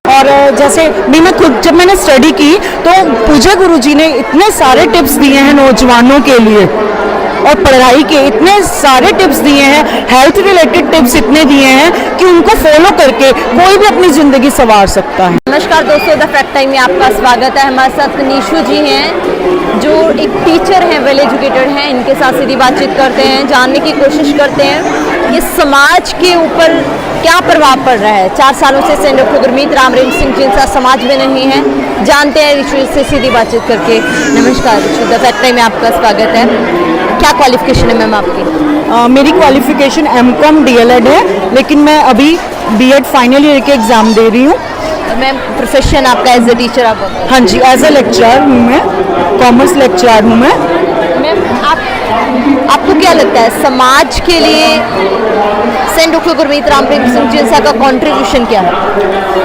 और जैसे भी मैं खुद जब मैंने स्टडी की तो पूजा गुरुजी ने इतने सारे टिप्स दिए हैं नौजवानों के लिए और पढ़ाई के इतने सारे टिप्स दिए हैं, हेल्थ रिलेटेड टिप्स इतने दिए हैं कि उनको फॉलो करके कोई भी अपनी ज़िंदगी संवार सकता है। नमस्कार दोस्तों, द फैक्ट टाइम में आपका स्वागत है। हमारे साथ निशु जी हैं जो एक टीचर हैं, वेल एजुकेटेड हैं। इनके साथ सीधी बातचीत करते हैं, जानने की कोशिश करते हैं ये समाज के ऊपर क्या प्रभाव पड़ रहा है। 4 सालों से सेंट डॉक्टर गुरमीत राम रहीम सिंह जिनसा समाज में नहीं है, जानते हैं रिशु से सीधी बातचीत करके। नमस्कार रिशु, द फैक्ट टाइम में आपका स्वागत है। क्या क्वालिफिकेशन है मैम आपकी? मेरी क्वालिफिकेशन M.Com DLED है, लेकिन मैं अभी B.Ed फाइनल ईयर के एग्ज़ाम दे रही हूँ। मैम प्रोफेशन आपका एज ए टीचर आप? हाँ जी, एज ए लेक्चरर हूँ मैं, कॉमर्स लेक्चरर हूँ मैं। मैम आपको क्या लगता है समाज के लिए सेंट डॉक्टर गुरमीत राम रहीम सिंह जिनसा का कंट्रीब्यूशन क्या है?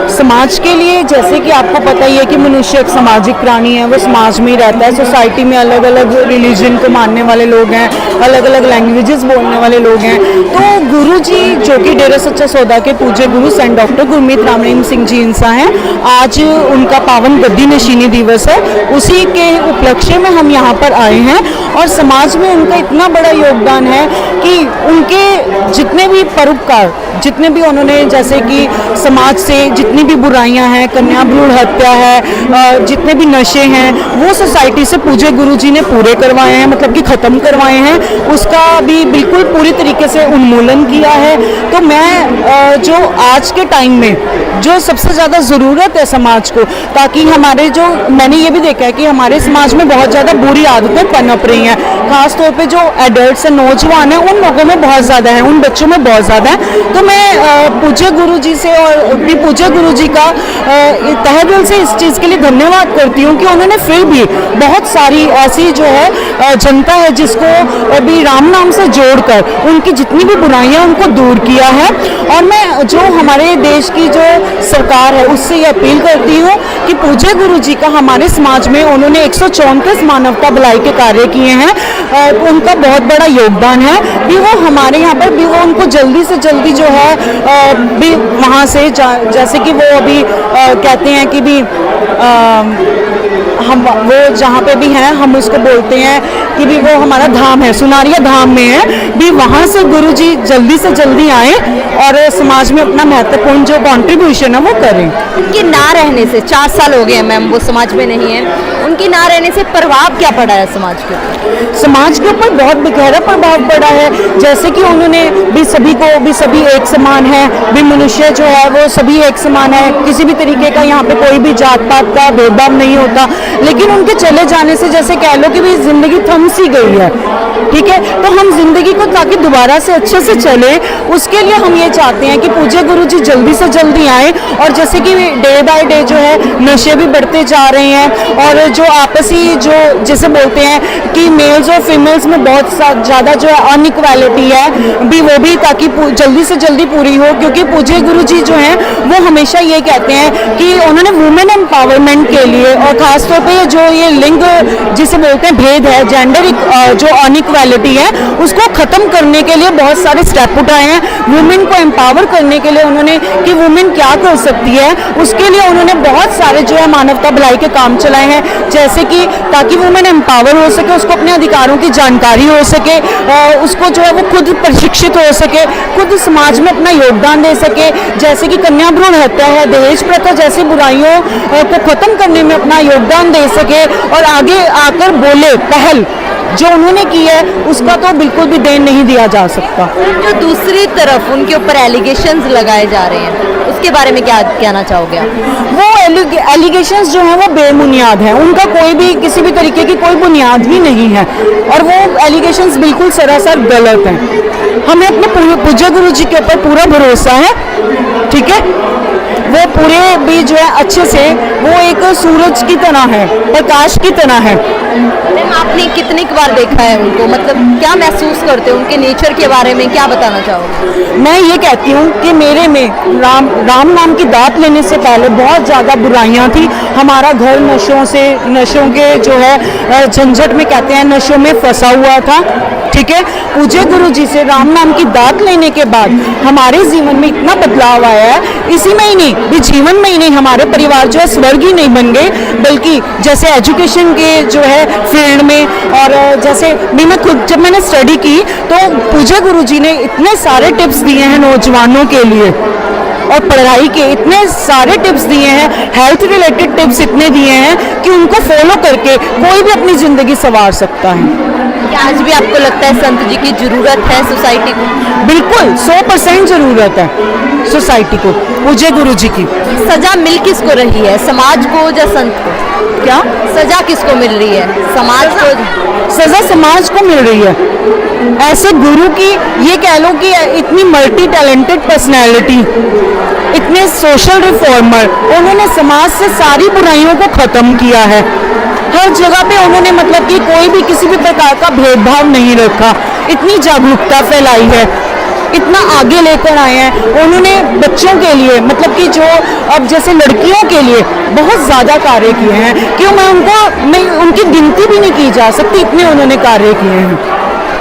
समाज के लिए जैसे कि आपको पता ही है कि मनुष्य एक सामाजिक प्राणी है, वो समाज में ही रहता है। सोसाइटी में अलग अलग रिलीजन को मानने वाले लोग हैं, अलग अलग लैंग्वेजेस बोलने वाले लोग हैं। तो गुरु जी जो कि डेरा सच्चा सौदा के पूज्य गुरु सेंट डॉक्टर गुरमीत राम रहीम सिंह जी इंसा हैं, आज उनका पावन गद्दी नशीनी दिवस है। उसी के उपलक्ष्य में हम यहाँ पर आए हैं और समाज में उनका इतना बड़ा योगदान है कि उनके जितने भी परोपकार, जितने भी उन्होंने, जैसे कि समाज से जितनी भी बुराइयां हैं, कन्या भ्रूण हत्या है, जितने भी नशे हैं, वो सोसाइटी से पूज्य गुरु जी ने पूरे करवाए हैं, मतलब कि ख़त्म करवाए हैं। उसका भी बिल्कुल पूरी तरीके से उन्मूलन किया है। तो मैं जो आज के टाइम में जो सबसे ज़्यादा ज़रूरत है समाज को, ताकि हमारे जो, मैंने ये भी देखा है कि हमारे समाज में बहुत ज़्यादा बुरी आदतें पनप रही हैं, ख़ास तौर पे जो एडल्ट्स हैं, नौजवान हैं, उन लोगों में बहुत ज़्यादा है, उन बच्चों में बहुत ज़्यादा है। तो मैं पूज्य गुरु जी से और भी पूज्य गुरु जी का तहे दिल से इस चीज़ के लिए धन्यवाद करती हूँ कि उन्होंने फिर भी बहुत सारी ऐसी जो है जनता है जिसको अभी राम नाम से जोड़कर उनकी जितनी भी बुराइयां उनको दूर किया है। और मैं जो हमारे देश की जो सरकार है उससे ये अपील करती हूँ कि पूज्य गुरु जी का हमारे समाज में उन्होंने 134 मानवता भलाई के कार्य किए हैं, उनका बहुत बड़ा योगदान है। भी वो हमारे यहाँ पर भी वो उनको जल्दी से जल्दी जो है भी वहाँ से जैसे कि वो अभी कहते हैं कि भी हम वो जहाँ पे भी हैं हम उसको बोलते हैं कि भी वो हमारा धाम है, सुनारिया धाम में है, भी वहाँ से गुरु जी जल्दी से जल्दी आए और समाज में अपना महत्वपूर्ण जो कंट्रीब्यूशन है वो करें। उनके ना रहने से 4 साल हो गए हैं मैम, वो समाज में नहीं है, उनके ना रहने से प्रभाव क्या पड़ा है समाज के ऊपर? समाज के ऊपर बहुत गहरा प्रभाव पड़ा है। जैसे कि उन्होंने भी सभी को, भी सभी एक समान है, भी मनुष्य जो है वो सभी एक समान है, किसी भी तरीके का यहाँ पे कोई भी जात पात का भेदभाव नहीं होता। लेकिन उनके चले जाने से जैसे कह लो कि भी जिंदगी थम सी गई है, ठीक है। तो हम जिंदगी को ताकि दोबारा से अच्छे से चले, उसके लिए हम ये चाहते हैं कि पूज्य गुरु जी जल्दी से जल्दी आए। और जैसे कि डे बाय डे जो है नशे भी बढ़ते जा रहे हैं और जो आपसी जो जैसे बोलते हैं कि मेल्स और फीमेल्स में बहुत ज़्यादा जो है अनइक्वालिटी है भी, वो भी ताकि जल्दी से जल्दी पूरी हो। क्योंकि पूज्य गुरु जी जो हैं वो हमेशा ये कहते हैं कि उन्होंने वुमेन एम्पावरमेंट के लिए और ख़ास तौर पे जो ये लिंग जिसे बोलते हैं भेद है, जेंडर जो अनइक्वालिटी है, उसको ख़त्म करने के लिए बहुत सारे स्टेप उठाए हैं। वुमेन को एम्पावर करने के लिए उन्होंने कि वुमेन क्या कर सकती है, उसके लिए उन्होंने बहुत सारे जो है मानवता भलाई के काम चलाए हैं। जैसे कि ताकि वुमेन एम्पावर हो सके, उसको अपने अधिकारों की जानकारी हो सके, उसको जो है वो खुद प्रशिक्षित हो सके, खुद समाज में अपना योगदान दे सके। जैसे कि कन्या भ्रूण हत्या है, दहेज प्रथा जैसी बुराइयों को ख़त्म करने में अपना योगदान दे सके और आगे आकर बोले, पहल जो उन्होंने की है उसका तो बिल्कुल भी देन नहीं दिया जा सकता। जो दूसरी तरफ उनके ऊपर एलिगेशंस लगाए जा रहे हैं उसके बारे में क्या कहना चाहोगे आप? वो एलिगेशंस जो हैं वो बेबुनियाद हैं, उनका कोई भी किसी भी तरीके की कोई बुनियाद ही नहीं है और वो एलिगेशंस बिल्कुल सरासर गलत हैं। हमें अपने पूज्य गुरु जी के ऊपर पूरा भरोसा है, ठीक है। वो पूरे भी जो है अच्छे से, वो एक सूरज की तरह है, प्रकाश की तरह है। मैम आपने कितनी बार देखा है उनको, मतलब क्या महसूस करते हो उनके नेचर के बारे में, क्या बताना चाहोगे? मैं ये कहती हूँ कि मेरे में राम नाम की दात लेने से पहले बहुत ज़्यादा बुराइयाँ थी। हमारा घर नशों के जो है झंझट में कहते हैं, नशों में फंसा हुआ था। ठीक है। पूज्य गुरु जी से राम नाम की दात लेने के बाद हमारे जीवन में इतना बदलाव आया है, इसी में ही नहीं, इस जीवन में ही नहीं, हमारे परिवार जो है स्वर्ग ही नहीं बन गए, बल्कि जैसे एजुकेशन के जो है फील्ड में, और जैसे भी मैं खुद जब मैंने स्टडी की तो पूज्य गुरु जी ने इतने सारे टिप्स दिए हैं नौजवानों के लिए, और पढ़ाई के इतने सारे टिप्स दिए हैं, हेल्थ रिलेटेड टिप्स इतने दिए हैं कि उनको फॉलो करके कोई भी अपनी ज़िंदगी संवार सकता है। क्या आज भी आपको लगता है संत जी की जरूरत है सोसाइटी को? बिल्कुल 100% ज़रूरत है सोसाइटी को पूज्य गुरु जी की। सजा मिल किसको रही है, समाज को या संत को? क्या सजा किसको मिल रही है, समाज को? सजा समाज को मिल रही है। ऐसे गुरु की, ये कह लो कि इतनी मल्टी टैलेंटेड पर्सनैलिटी, इतने सोशल रिफॉर्मर, उन्होंने समाज से सारी बुराइयों को ख़त्म किया है। हर जगह पे उन्होंने मतलब कि कोई भी किसी भी प्रकार का भेदभाव नहीं रखा, इतनी जागरूकता फैलाई है, इतना आगे लेकर आए हैं। उन्होंने बच्चों के लिए मतलब कि जो अब जैसे लड़कियों के लिए बहुत ज़्यादा कार्य किए हैं, क्यों मैं उनकी गिनती भी नहीं की जा सकती, इतने उन्होंने कार्य किए हैं।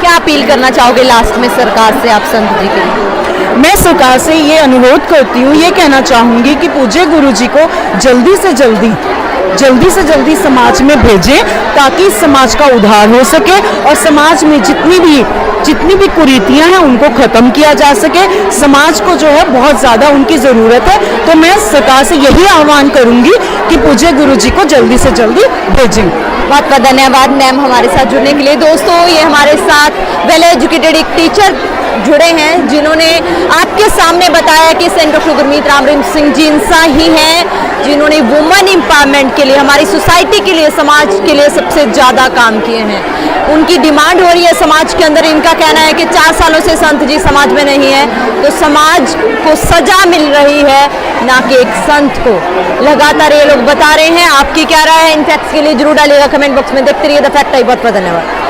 क्या अपील करना चाहोगे लास्ट में सरकार से आप संत जी के लिए? मैं सरकार से ये अनुरोध करती हूँ, ये कहना चाहूँगी कि पूज्य गुरु जी को जल्दी से जल्दी समाज में भेजें, ताकि समाज का उद्धार हो सके और समाज में जितनी भी कुरीतियां हैं उनको ख़त्म किया जा सके। समाज को जो है बहुत ज़्यादा उनकी ज़रूरत है, तो मैं सरकार से यही आह्वान करूँगी कि पूज्य गुरु जी को जल्दी से जल्दी भेजें। बहुत बहुत धन्यवाद मैम हमारे साथ जुड़ने के लिए। दोस्तों, ये हमारे साथ वेल एजुकेटेड एक टीचर जुड़े हैं जिन्होंने आपके सामने बताया कि सेंट डॉक्टर गुरमीत राम रहीम सिंह जी इंसान ही हैं जिन्होंने वुमेन एम्पावरमेंट के लिए, हमारी सोसाइटी के लिए, समाज के लिए सबसे ज़्यादा काम किए हैं। उनकी डिमांड हो रही है समाज के अंदर। इनका कहना है कि 4 सालों से संत जी समाज में नहीं है, तो समाज को सजा मिल रही है, ना कि एक संत को। लगातार ये लोग बता रहे हैं। आपकी क्या राय है इन फैक्ट्स के लिए जरूर डालिएगा कमेंट बॉक्स में। देखते रहिए द फैक्ट। बहुत बहुत धन्यवाद।